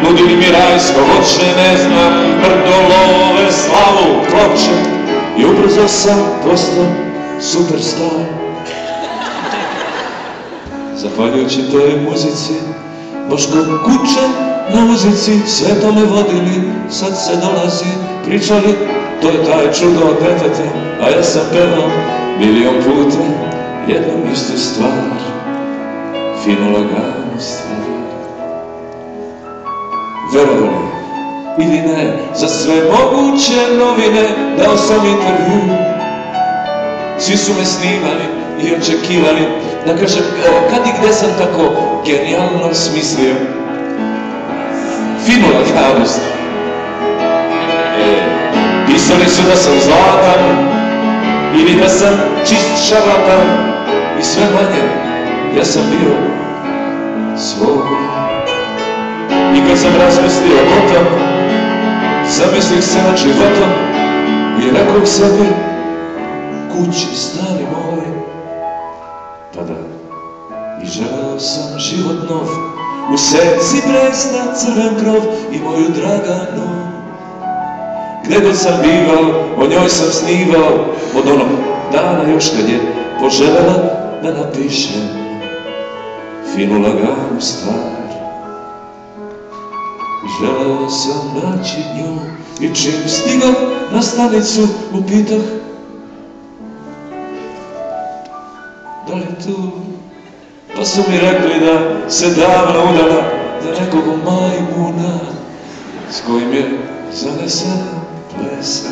nudili mi rajsko voće, ne znam, brdolove, slavu, ploče, i ubrzo sam postao superstar. Zahvaljujući toj muzici, Boško Kučan na muzici, sve to me vodili, sad se dolazi, pričali, to je taj čudo od deteta, a ja sam pevao milion puta jednom istu stvar, finu laganu stvar. Verovali ili ne, za sve moguće novine dao sam intervju. Svi su me snimali i očekivali da kažem kad i gde sam tako genijalno smislio finu laganost. Pisali su da sam zlatan ili da sam čist šarlatan i sve manje ja sam bio svoj. I kad sam razmislio o tom, zamislih se nad životom i rekao sebi, kući stari moj, pa da, i želeo sam život nov, u srci presna crven krov i moju Draganu. Gde god sam bivao, o njoj sam snivao, od onog dana još kad je poželjela da napišem finu laganu stvar. Želeo sam naći nju i čim stigao na stanicu upitah da li tu? Pa su mi rekli da se davno udala za nekog majmuna s kojim je zanesena plesa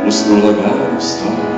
uz tu laganu stvar.